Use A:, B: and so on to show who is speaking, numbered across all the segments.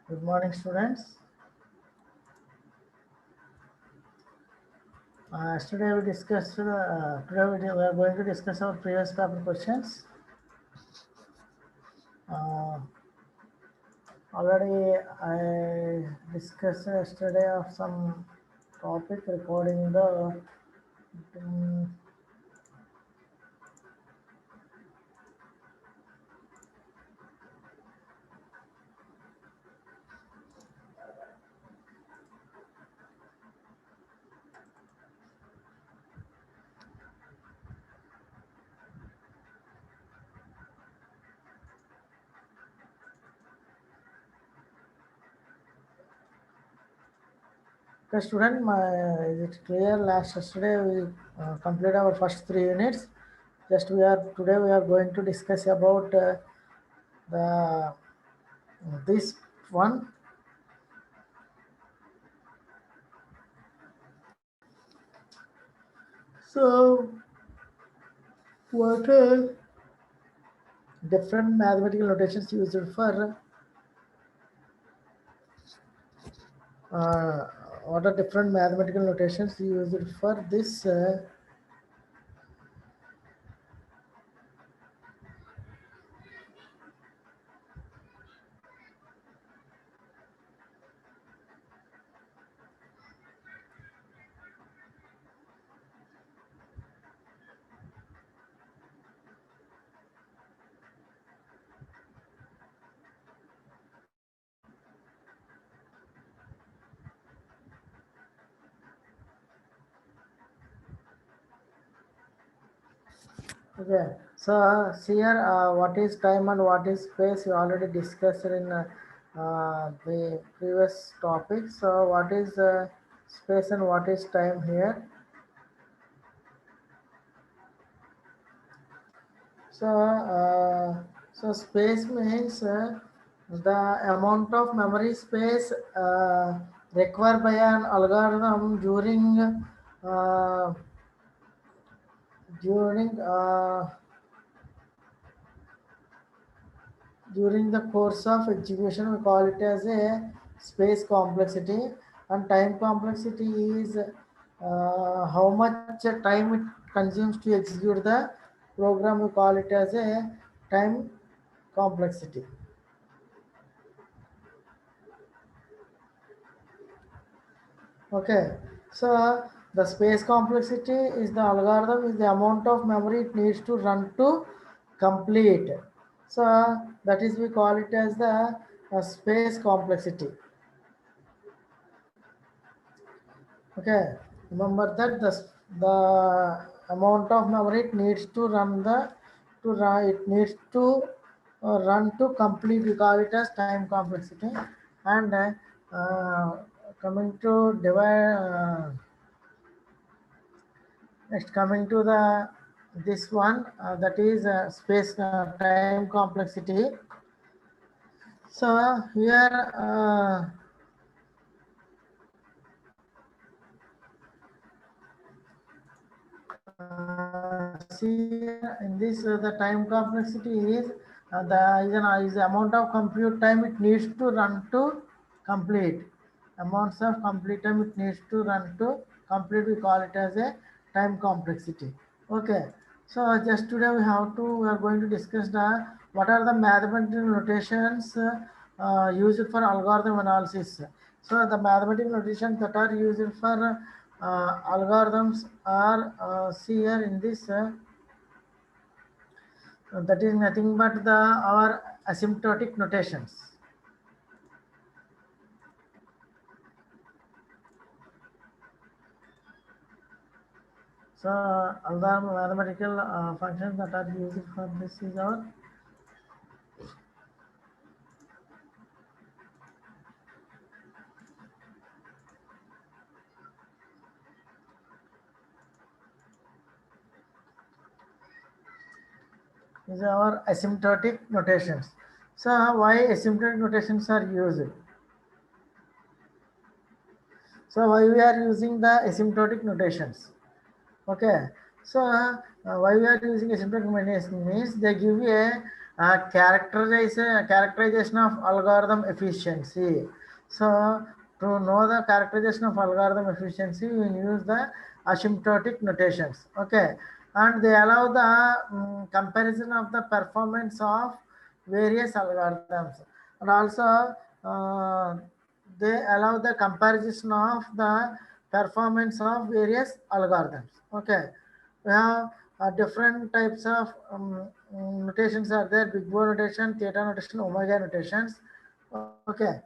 A: Good morning, students. Yesterday we discussed, today we are going to discuss our previous paper questions. Uh, Already I discussed yesterday of some topic regarding the um, the student. Is it clear? Yesterday we completed our first 3 units. Just we are today we are going to discuss about the this one. So what are different mathematical notations used for uh, what are different mathematical notations used for this okay. So see here, what is time and what is space we already discussed in the previous topic. So what is space and what is time here? So space means the amount of memory space required by an algorithm uh, during during the course of execution. We call it as a space complexity, and time complexity is how much time it consumes to execute the program. We call it as a time complexity. Okay, so the space complexity is the algorithm is the amount of memory it needs to run to complete. So that is we call it as the space complexity. Okay, remember that the amount of memory it needs to run to run it needs to run to complete. We call it as time complexity. And coming to divide. Next, coming to the this one that is space time complexity. So here see in this the time complexity is is the amount of compute time it needs to run to complete. Amounts of complete time it needs to run to complete. We call it as a time complexity. Okay. So just today we are going to discuss the what are the mathematical notations used for algorithm analysis. So the mathematical notations that are used for algorithms are see here in this that is nothing but the our asymptotic notations. So other mathematical functions that are used for this is our asymptotic notations. So why asymptotic notations are used? So why we are using the asymptotic notations? Okay. So why we are using asymptotic notation means they give you characterization of algorithm efficiency. So to know the characterization of algorithm efficiency, we use the asymptotic notations. Okay, and they allow the comparison of the performance of various algorithms, and also uh, they allow the comparison of the performance of various algorithms. Okay, we have different types of notations are there: big O notation, theta notation, omega notations. Okay,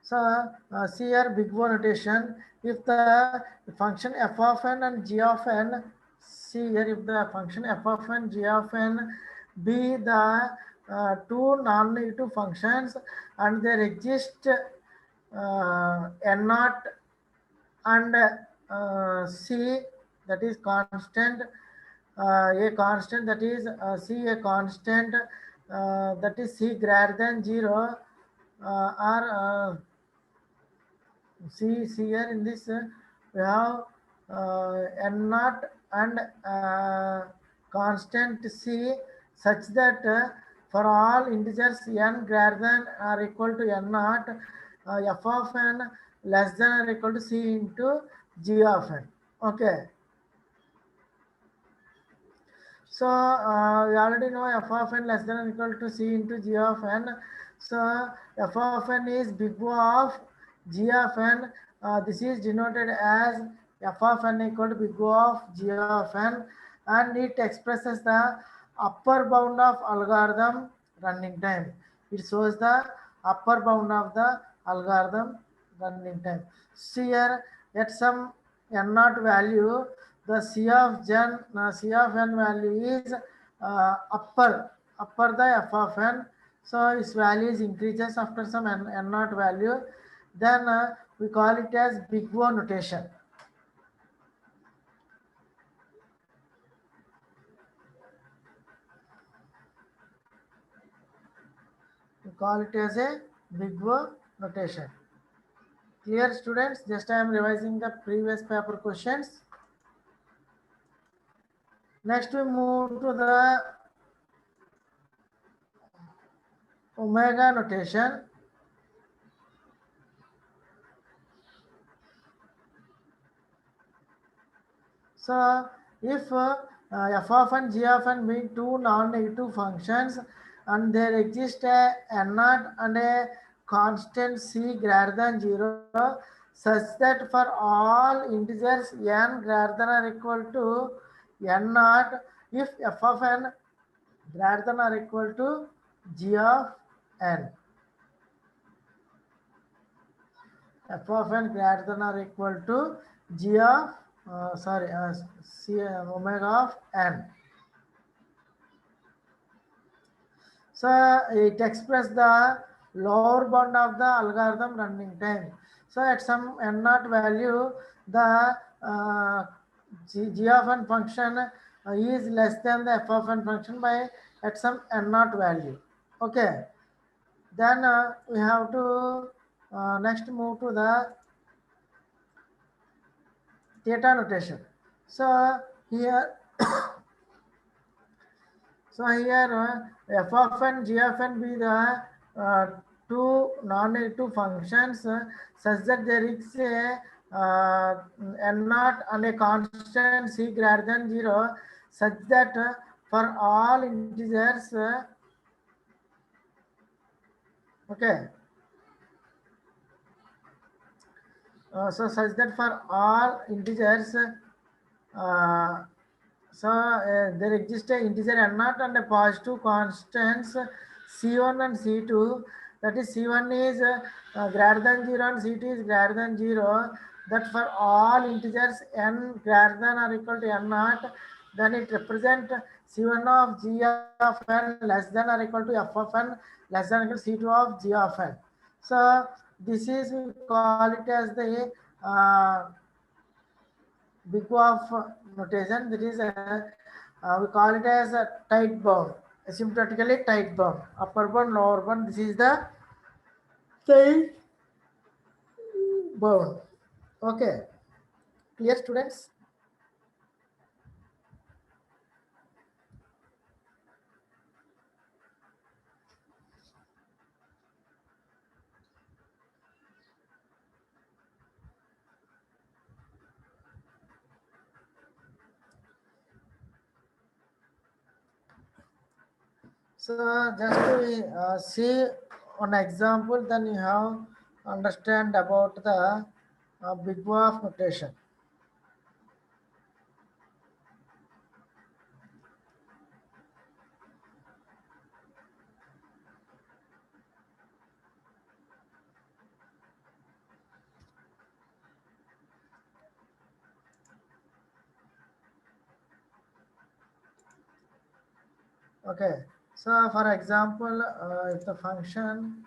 A: so see here big O notation. If the function f of n and g of n, see here if the function f of n, g of n be the two non-negative functions and there exist n naught and c, that is constant, a constant, that is c a constant, that is c greater than 0, or see here in this we have n naught and constant c such that for all integers n greater than or equal to n naught, f of n less than or equal to c into g of n. Okay. So we already know f of n less than or equal to c into g of n. So f of n is big O of g of n. This is denoted as f of n equal to big O of g of n, and it expresses the upper bound of algorithm running time. It shows the upper bound of the algorithm running time. See here at some n naught value, the C of n value is upper the f of n. So its value is increases after some n naught value. Then we call it as big O notation. We call it as a big O notation. Clear, students? Just I am revising the previous paper questions. Next we move to the omega notation. So if f of n, g of n being two non-negative functions and there exists a n naught and a constant c greater than 0 such that for all integers n greater than or equal to n naught, if f of n greater than or equal to g of n, f of n greater than or equal to g of c omega of n. So it expresses the lower bound of the algorithm running time. So at some n naught value, the g of n function is less than the f of n function by at some n naught value. Okay. Then we have to next move to the theta notation. So here f of n, g of n be the two non-negative functions such that there is a n naught and a constant c greater than 0 such that for all integers, okay, so such that for all integers, there exists a integer n naught and a positive constants c1 and c2. That is c1 is greater than 0 and c2 is greater than 0. That for all integers n greater than or equal to n naught, then it represents c1 of g of n less than or equal to f of n less than or equal to c2 of g of n. So this is, we call it as the big O of notation. That is we call it as a tight bound, asymptotically tight bound, upper bound, lower bound. This is the tight bound. Okay, clear, students? So just we see one example, then you have understand about the big WAF notation. Okay, so for example, if the function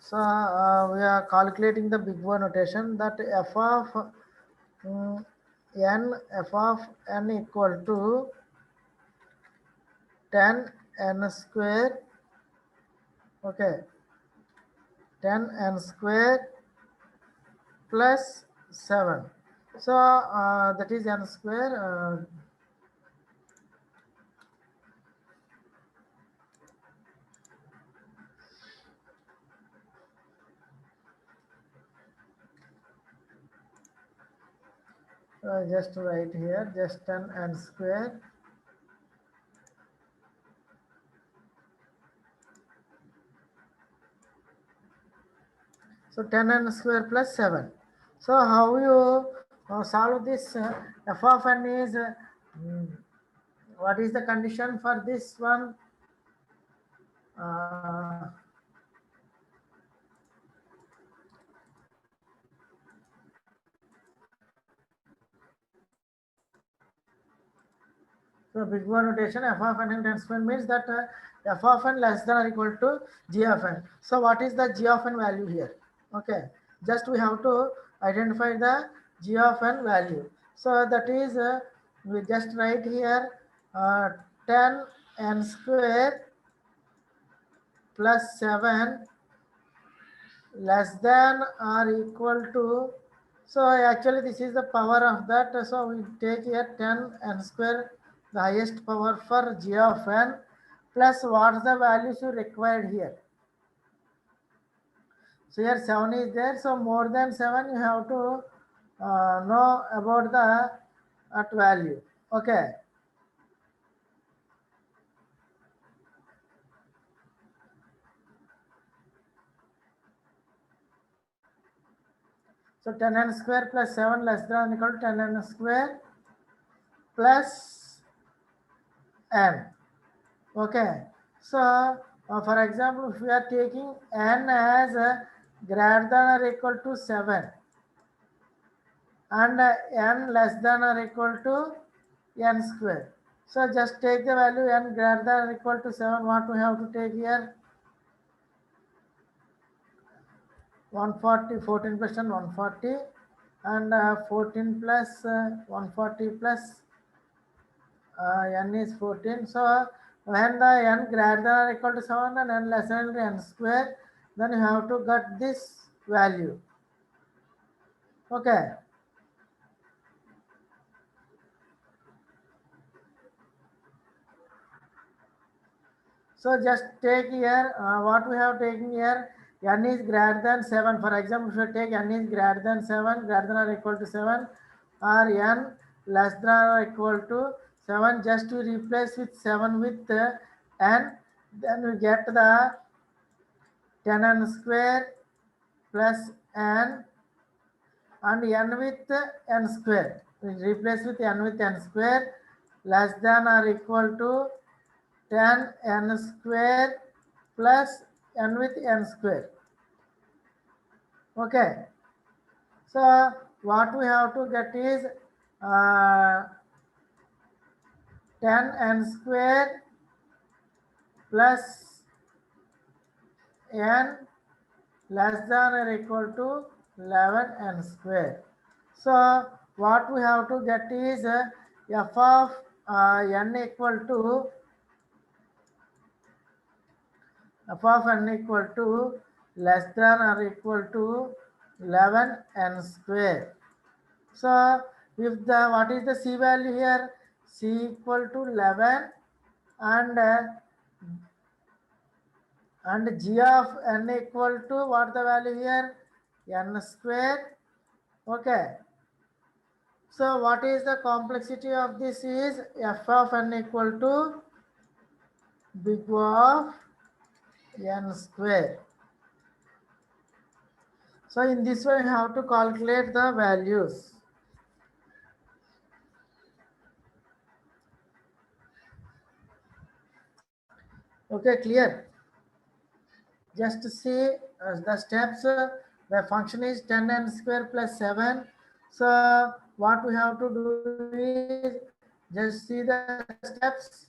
A: so we are calculating the big O notation that f of n f of n equal to 10 n square, okay, 10 n square plus 7. So that is n square. Just write here, just 10 n square. So 10 n square plus 7. So how you solve this? F of n is, what is the condition for this one? So big O notation f of n and 10 square means that f of n less than or equal to g of n. So what is the g of n value here? Okay, just we have to identify the g of n value. So that is we just write here 10 n square plus 7 less than or equal to, so actually this is the power of that, so we take here 10 n square, the highest power for g of n, plus what's the values you required here. So here 7 is there, so more than 7 you have to know about the at value. Okay, so 10 n square plus 7 less than or equal to 10 n square plus n. Okay, so for example, if we are taking n as greater than or equal to 7 and n less than or equal to n square. So just take the value n greater than or equal to 7. What we have to take here? 140, 14 plus 10, 140, and 14 plus 140 plus n is 14. So when the n greater than or equal to 7 and n less than n square, then you have to get this value. Okay. So just take here what we have taken here, n is greater than 7. For example, if you take n is greater than 7, greater than or equal to 7, or n less than or equal to 7, just to replace with 7 with n, then we get the 10 n square plus n and n with n square. We replace with n with n square less than or equal to 10 n square plus n with n square. Okay. So what we have to get is 10 n square plus n less than or equal to 11 n square. So what we have to get is f of n equal to f of n equal to less than or equal to 11 n square. So if the what is the c value here? C equal to 11 and and g of n equal to what the value here? N square. Okay. So what is the complexity of this is f of n equal to big O of n square. So in this way, you have to calculate the values. Okay, clear? Just see the steps. The function is 10n square plus 7. So what we have to do is just see the steps.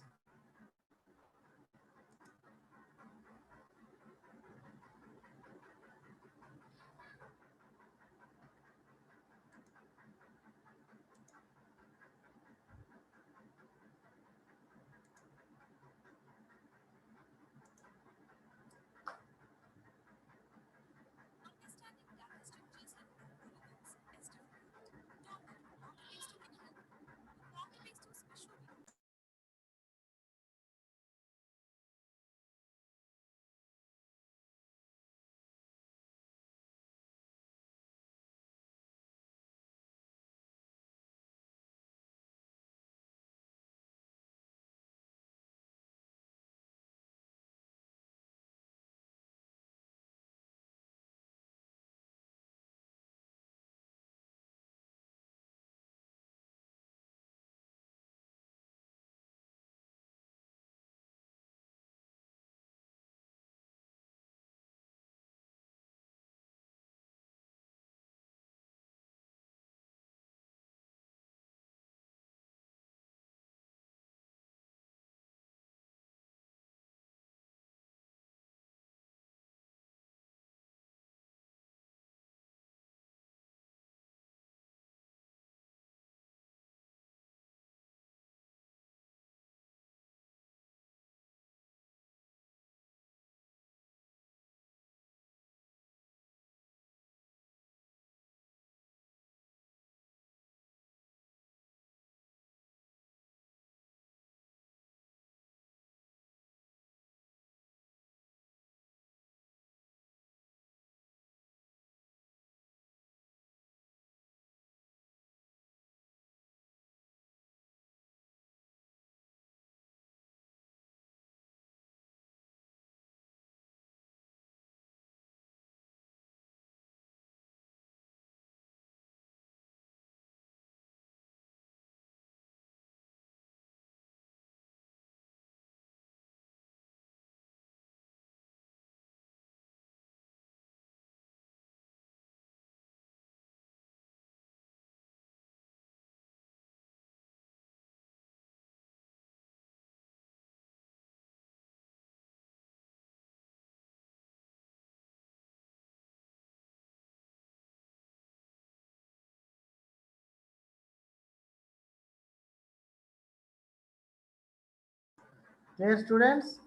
A: Clear, students?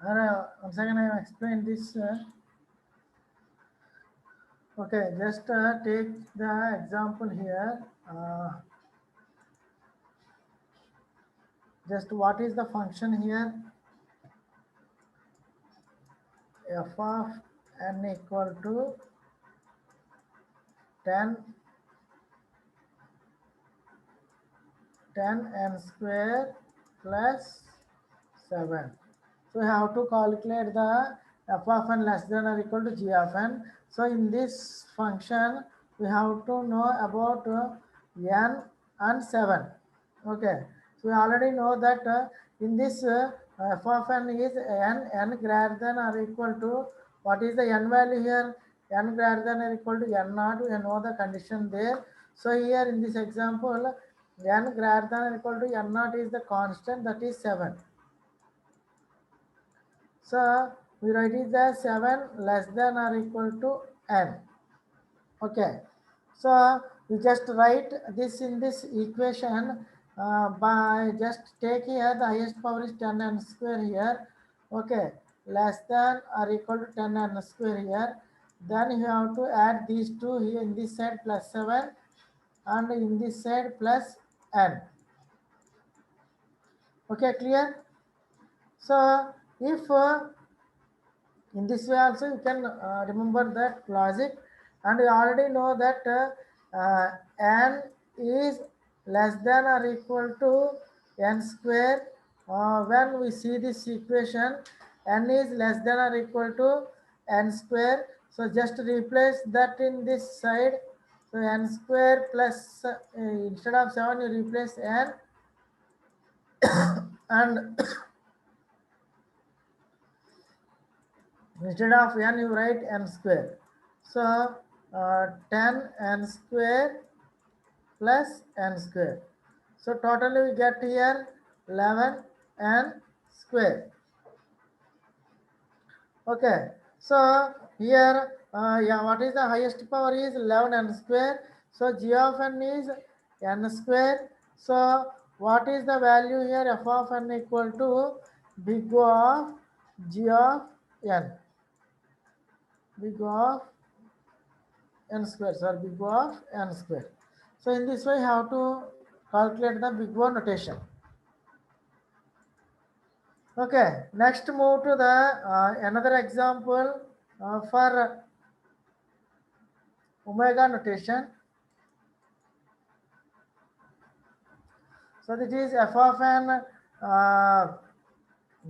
A: Once again, I have explained this. Okay, just take the example here. Just what is the function here? F of n equal to 10 n square plus 7. So we have to calculate the f of n less than or equal to g of n. So in this function, we have to know about n and 7. Okay. So we already know that in this f of n is n greater than or equal to what is the n value here? N greater than or equal to n naught. We know the condition there. So here in this example, n greater than or equal to n naught is the constant, that is 7. So we write it as 7 less than or equal to n. Okay. So we just write this in this equation by just take here the highest power is 10 n square here. Okay. Less than or equal to 10 n square here. Then you have to add these two here in this side plus 7 and in this side plus n. Okay, clear? So if In this way also you can remember that logic, and you already know that n is less than or equal to n square. When we see this equation, n is less than or equal to n square, so just replace that in this side. So n square plus instead of 7 you replace n, and instead of n you write n square. So 10 n square plus n square. So totally we get here 11 n square. Okay, so here yeah, what is the highest power is 11 n square. So g of n is n square. So what is the value here? F of n equal to big O of g of n, big O of n square, sorry, big O of n square. So in this way, how to calculate the big O notation. Okay, next move to the another example for omega notation. So this is f of n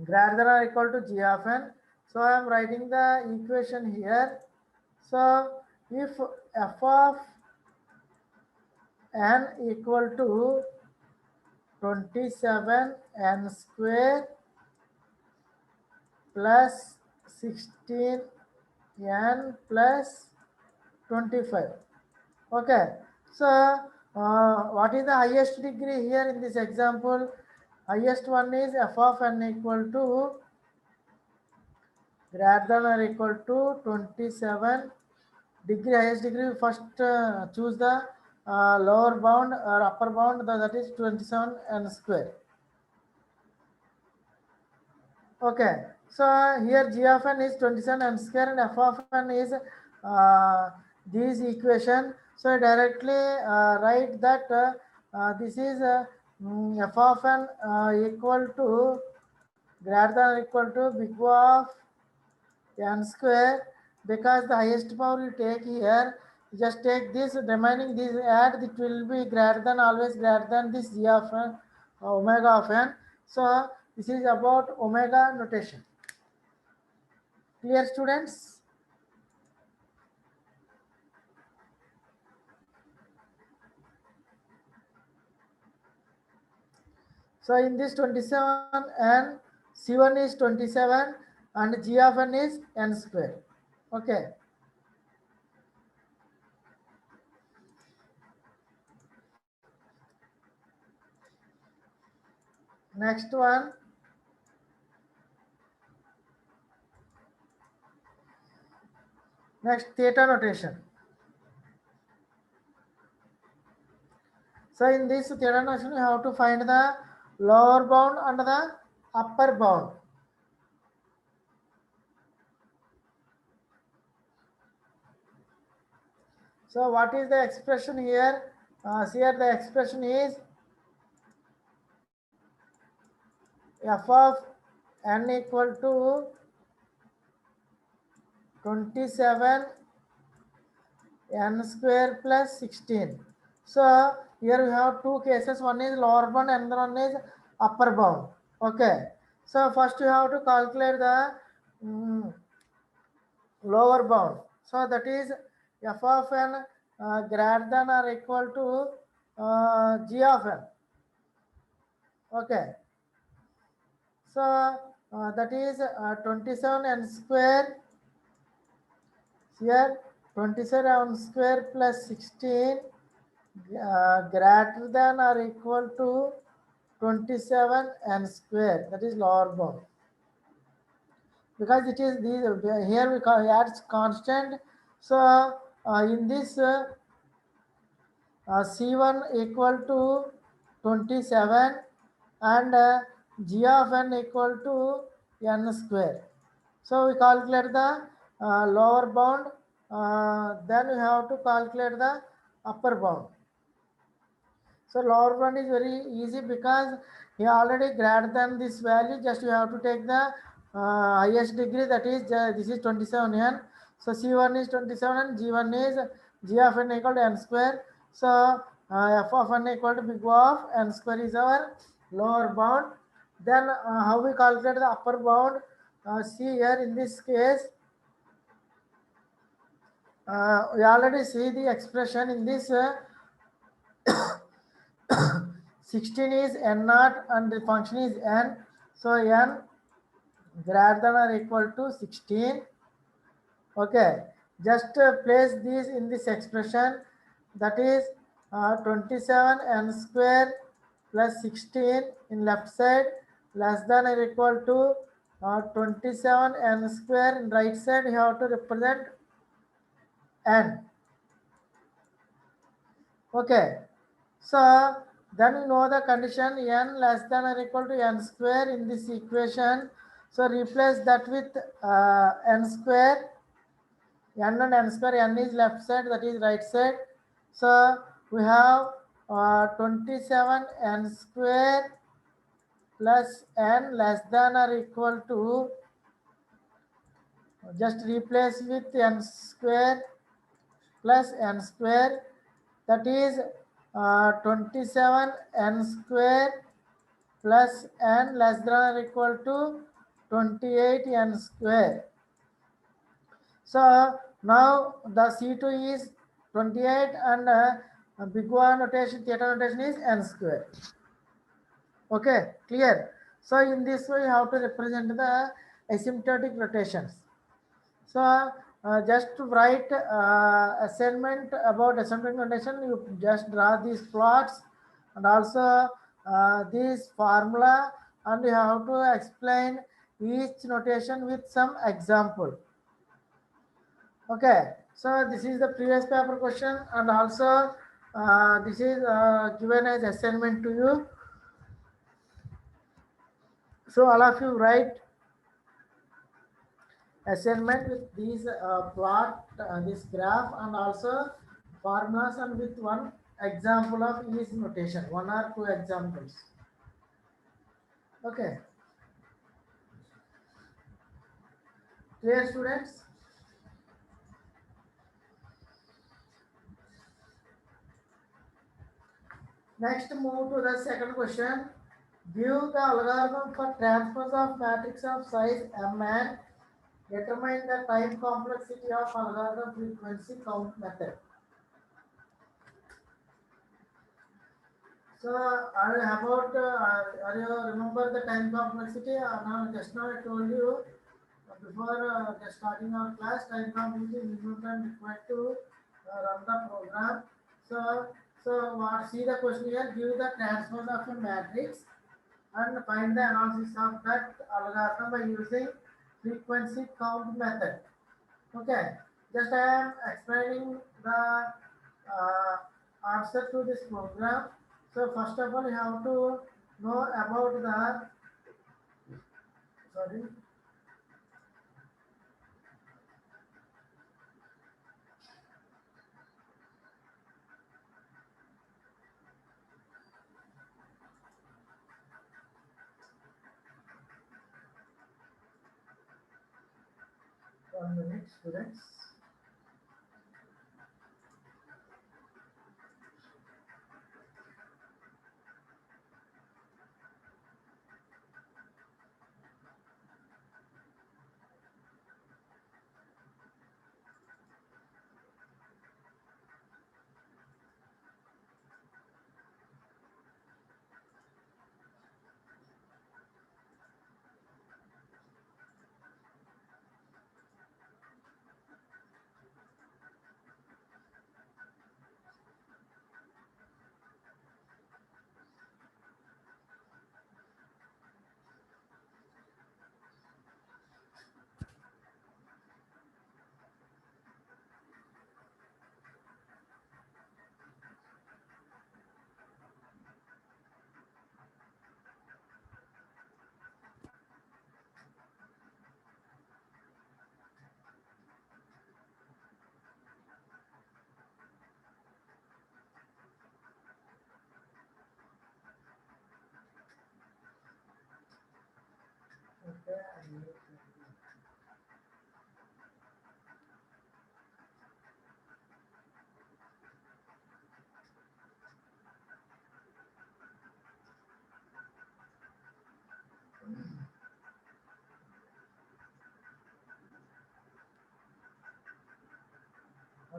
A: greater than or equal to g of n. So I am writing the equation here. So if f of n equal to 27 n square plus 16 n plus 25. Okay, so what is the highest degree here in this example? Highest one is f of n equal to greater than or equal to 27 degree. Highest degree, first choose the lower bound or upper bound, that is 27 n square. Okay, so here g of n is 27 n square and f of n is this equation. So directly write that this is f of n equal to greater than or equal to big O of n square, because the highest power you take here, just take this remaining, this add, it will be greater than, always greater than this g of n, omega of n. So this is about omega notation. Clear, students? So in this 27 and C1 is 27 and G of n is n square. Okay. Next one. Next, theta notation. So in this theta notation, you have to find the lower bound and the upper bound. So what is the expression here? Here the expression is f of n equal to 27 n square plus 16. So here we have two cases. One is lower bound and another one is upper bound. Okay. So first you have to calculate the lower bound. So that is f of n greater than or equal to g of n. Okay. So that is 27 n square. Here 27 square plus 16 greater than or equal to 27 n square, that is lower bound, because it is these here we add constant. So in this C1 equal to 27 and g of n equal to n square. So we calculate the lower bound, then we have to calculate the upper bound. So lower bound is very easy because here already greater than this value, just you have to take the highest degree, that is this is 27n. So C1 is 27 and G1 is G of n equal to n square. So f of n equal to big O of n square is our lower bound. Then how we calculate the upper bound? See here in this case, we already see the expression in this 16 is n naught and the function is n. So n greater than or equal to 16. Okay, just place this in this expression, that is 27 n square plus 16 in left side less than or equal to 27 n square in right side. You have to represent n. Okay, so then you know the condition n less than or equal to n square in this equation. So replace that with n square. N and n square, n is left side, that is right side. So we have 27 n square plus n less than or equal to, just replace with n square plus n square, that is 27 n square plus n less than or equal to 28 n square. So now the C2 is 28 and big O notation, theta notation is n square. Okay, clear. So in this way you have to represent the asymptotic rotations. So just to write assignment about asymptotic notation, you just draw these plots and also this formula, and you have to explain each notation with some example. Okay, so this is the previous paper question, and also this is given as assignment to you. So all of you write assignment with these plot, this graph, and also formulas, and with one example of each notation, one or two examples. Okay, clear students? Next, move to the second question. Give the algorithm for transpose of matrix of size m and determine the time complexity of algorithm frequency count method. So, about are you remember the time complexity? Now, just now I told you before starting our class, time complexity is minimum time required to run the program. So what? See the question here. Give the transpose of a matrix and find the analysis of that algorithm by using frequency count method. Okay, just I am explaining the answer to this program. So first of all, you have to know about the, sorry, 1 minute, students.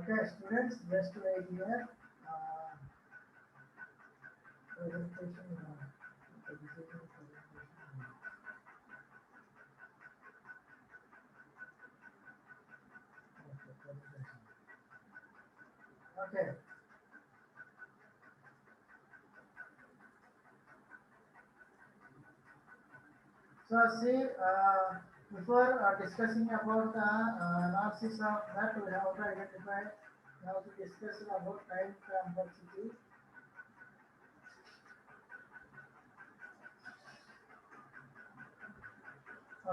A: Okay, students, just wait here. Presentation. Okay. So see, before discussing about the analysis of that, we have to identify, we have to discuss about time complexity.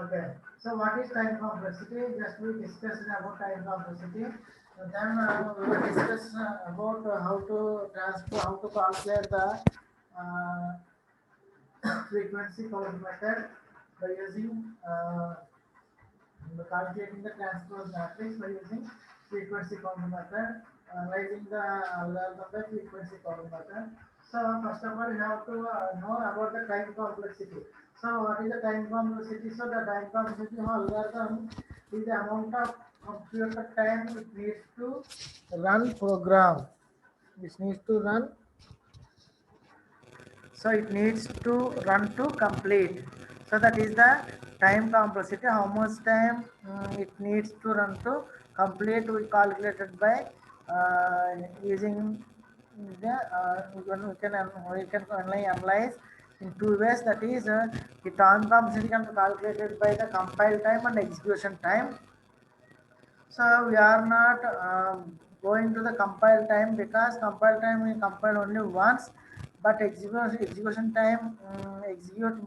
A: Okay. So what is time complexity? Just we discussed about time complexity. Then we will discuss about how to transfer, how to calculate the frequency count method by using calculating the transpose matrix by using frequency count method, analyzing the algorithm by frequency count method. So first of all, you have to know about the time complexity. So what is the time complexity? So the time complexity of algorithm is the amount of computer time it needs to run program. This needs to run, so it needs to run to complete. So that is the time complexity, how much time it needs to run to complete. We calculated by using the we can only analyze in two ways. That is the time complexity can be calculated by the compile time and execution time. So we are not going to the compile time, because compile time we compile only once, but execution time execute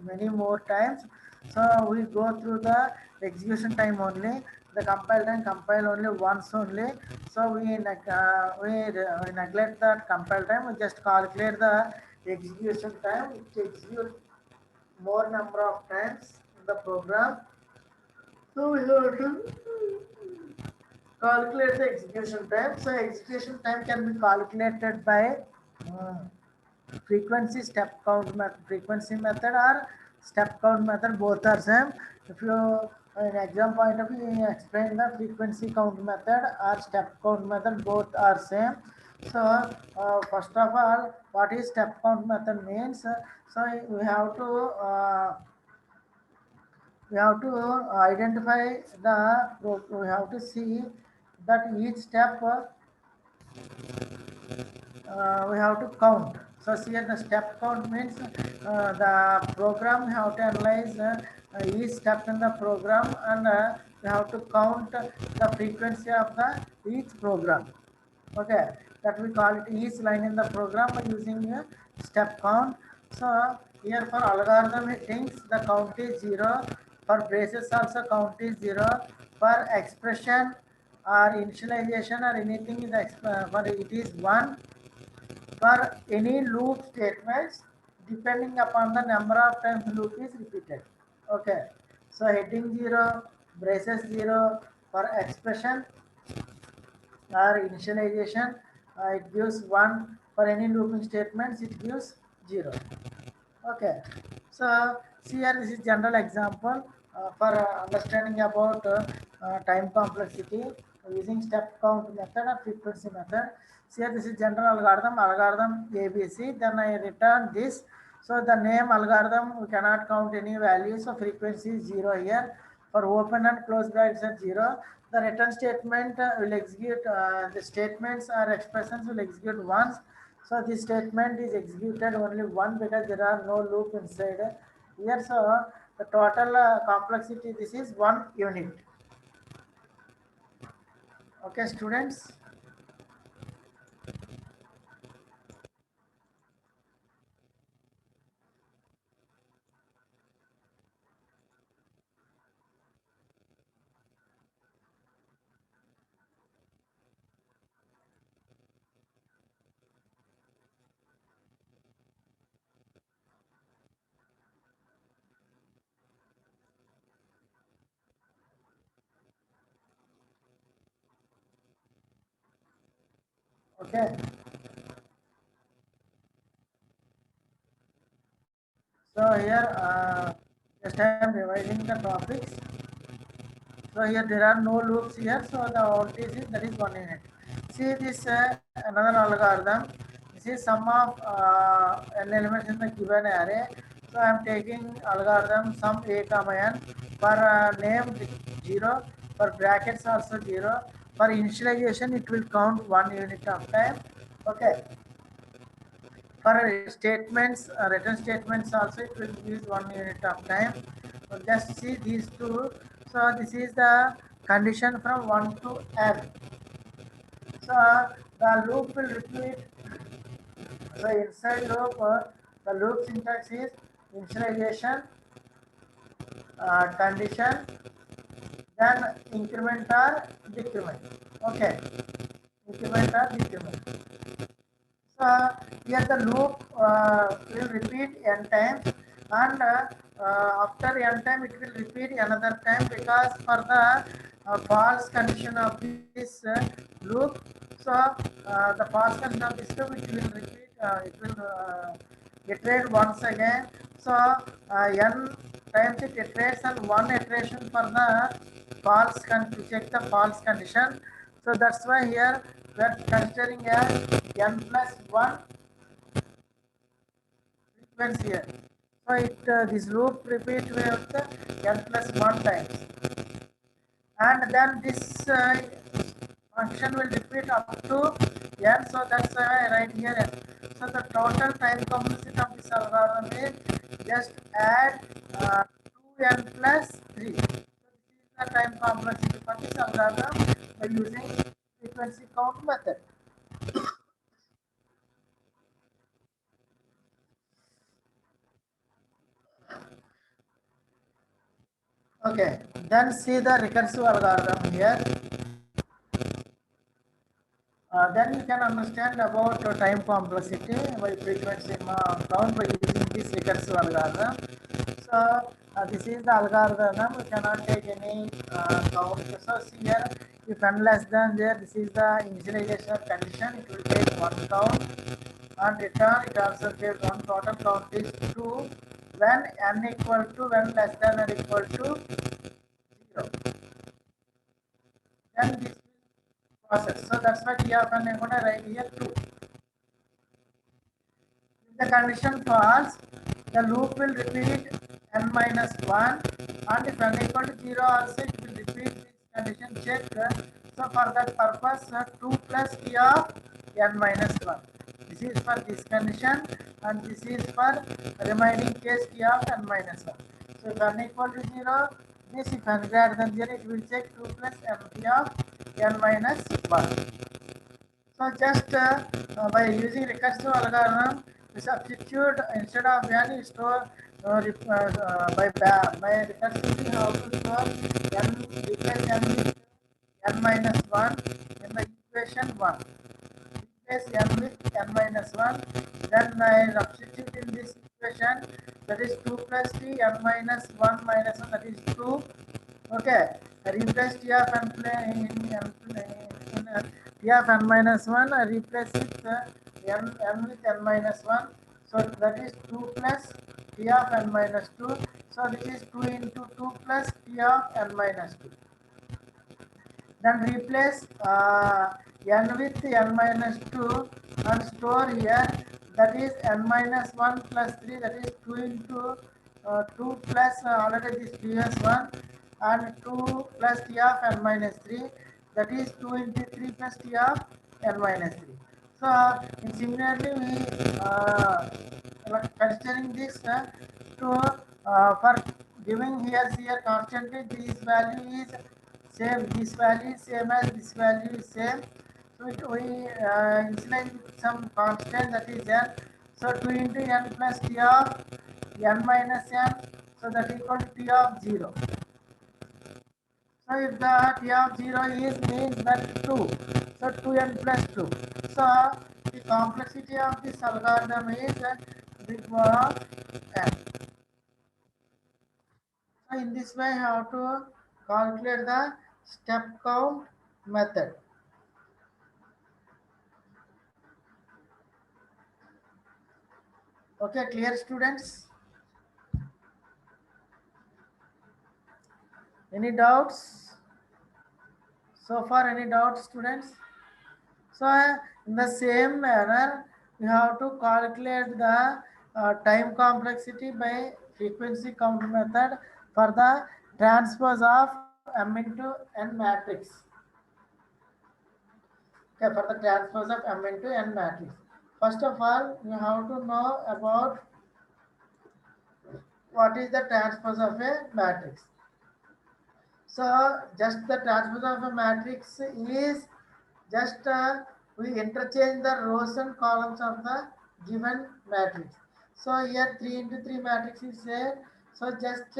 A: many more times. So we go through the execution time only. The compile time compile only once only. So we neglect that compile time. We just calculate the execution time, which execute more number of times in the program. So we have to calculate the execution time. So execution time can be calculated by uh, frequency method or step count method. Both are same. If you in exam point of view, you explain the frequency count method or step count method. Both are same. So first of all, what is step count method means? So we have to identify we have to see that each step we have to count. So here the step count means the program we have to analyze each step in the program, and we have to count the frequency of the each program. Okay, that we call it each line in the program by using a step count. So here for algorithm it thinks the count is 0. For braces also count is 0. For expression or initialization or anything is for it is 1. For any loop statements, depending upon the number of times loop is repeated. Okay, so heading 0, braces 0. For expression or initialization, it gives 1. For any looping statements, it gives 0. Okay, so see here, this is general example for understanding about time complexity using step count method or frequency method. See here, this is general algorithm ABC. Then I return this. So the name algorithm, we cannot count any value. So frequency is 0 here. For open and close brackets at 0. The return statement will execute, the statements or expressions will execute once. So this statement is executed only one, because there are no loop inside here. So the total complexity, this is 1 unit. Okay, students. Okay. So here, just I am revising the topics. So here there are no loops here, so the voltage is that is 1 unit. See this another algorithm. This is sum of n elements in the given array. So I am taking algorithm sum a comma n for name 0, for brackets also 0. For initialization it will count 1 unit of time. Okay. For statements, written statements also it will use 1 unit of time. So just see these two. So this is the condition from 1 to n. So the loop will repeat. So inside loop, the loop syntax is initialization, condition, then increment or decrement. Okay, increment or decrement. So here the loop will repeat n times, and after n time it will repeat another time, because for the false condition of this loop. So the false condition of this loop it will repeat, it will iterate once again. So n times it iterates, and one iteration for the false to check the false condition. So that's why here we are considering as n plus 1 frequency here. So this loop repeat with n plus 1 times, and then this function will repeat up to n. So that's why I write here n. So the total time complexity of this algorithm is just add 2n plus 3. So this is the time complexity for this algorithm by using frequency count method. Okay, then see the recursive algorithm here. Then you can understand about time complexity by frequency count by using this recursive algorithm. So this is the algorithm. We cannot take any count. So see here, if n less than there, this is the initialization condition. It will take one count, and return it also takes one. Total count is 2 when n equal to when less than or equal to 0. Then this process. So that's why T of n I'm going to write here 2. If the condition false, the loop will repeat n minus 1, and if n equal to 0 also it will repeat this condition check. So for that purpose 2 plus T of n minus 1. This is for this condition, and this is for remaining case T of n minus 1. So if n equal to 0, this if n greater than 0 it will check 2 plus m T of n minus 1. So just by using recursive algorithm, we substitute instead of n, you store by recursively how to store n, replace n with n minus 1 in the equation 1. Replace n with n minus 1. Then I substitute in this equation, that is 2 plus t n minus 1 minus 1, that is 2. Okay, replace T of n in T of n minus 1, I replace with n with n minus 1. So that is 2 plus T of n minus 2. So this is 2 into 2 plus T of n minus 2. Then replace n with n minus 2 and store here, that is n minus 1 plus 3, that is 2 into 2 plus already this previous one, and 2 plus T of n minus 3, that is 2 into 3 plus T of n minus 3. So similarly we considering this to for giving here constantly this value is same, this value is same as this value is same. So we initialize with some constant, that is n. So 2 into n plus T of n minus n, so that equal to T of 0. So if the T of 0 is means that 2, so 2n plus 2. So the complexity of this algorithm is big of n. So in this way, how to calculate the step count method. Okay, clear students? Any doubts? So far, any doubts, students? So in the same manner, you have to calculate the time complexity by frequency count method for the transpose of M into N matrix. Okay, for the transpose of M into N matrix. First of all, you have to know about what is the transpose of a matrix. So just the transpose of a matrix is just we interchange the rows and columns of the given matrix. So here 3 into 3 matrix is there. So just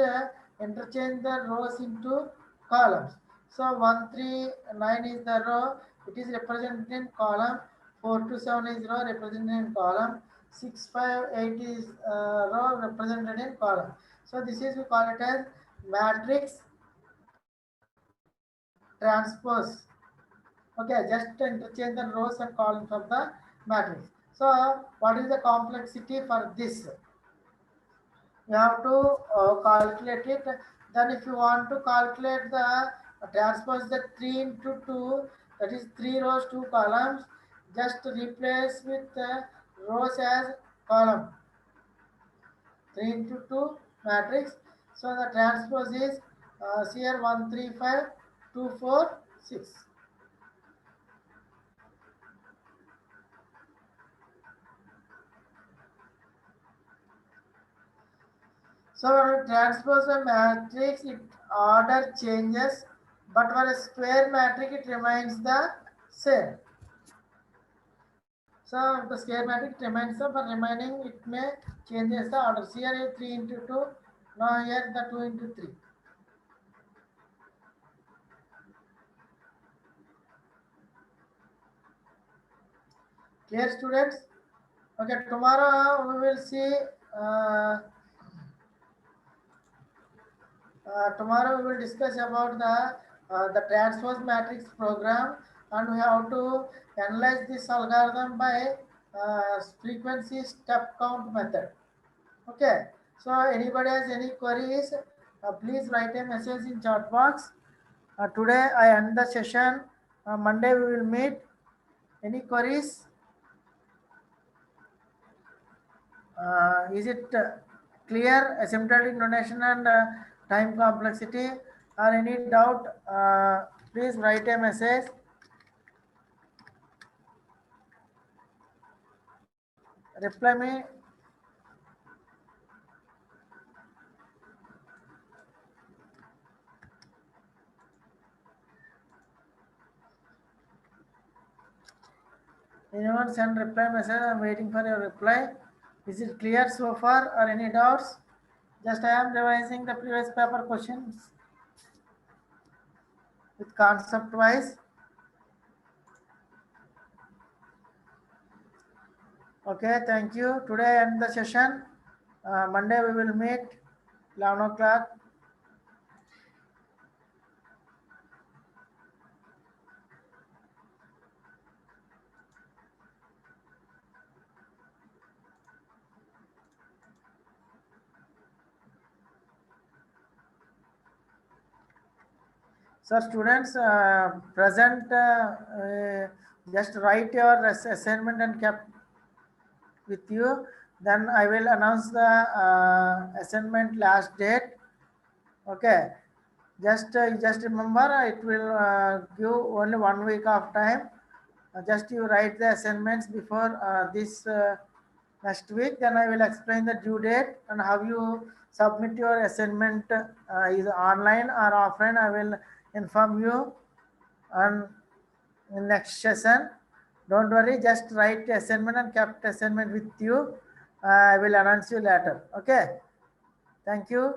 A: interchange the rows into columns. So 1, 3, 9 is the row. It is represented in column. 4 to 7 is row represented in column. 6, 5, 8 is row represented in column. So this is we call it as matrix transpose. Okay, just interchange the rows and columns of the matrix. So what is the complexity for this? You have to calculate it. Then if you want to calculate the transpose the 3 into 2, that is 3 rows, 2 columns, just replace with rows as column. 3 into 2 matrix. So the transpose is here 1, 3, 5, 2, 4, 6. So when we transpose a matrix, its order changes, but for a square matrix, it remains the same. So the square matrix remains the, but remaining it may changes the order. Here 3 into 2, now here the 2 into 3. Clear, students? Okay, tomorrow we will see. Tomorrow we will discuss about the transpose matrix program, and we have to analyze this algorithm by frequency step count method. Okay. So anybody has any queries, please write a message in chat box. Today I end the session. Monday we will meet. Any queries? Is it clear? Asymptotic notation and time complexity, or any doubt? Please write a message. Reply me. Anyone send reply message? I am waiting for your reply. Is it clear so far, or any doubts? Just I am revising the previous paper questions with concept wise. Okay, thank you. Today end the session. Monday we will meet 11 o'clock. So students, present, just write your assignment and kept with you. Then I will announce the assignment last date. Okay, just remember it will give only 1 week of time. Just you write the assignments before this next week. Then I will explain the due date and how you submit your assignment, is online or offline. I will inform you on in next session. Don't worry, just write assignment and kept assignment with you. I will announce you later. Okay. Thank you.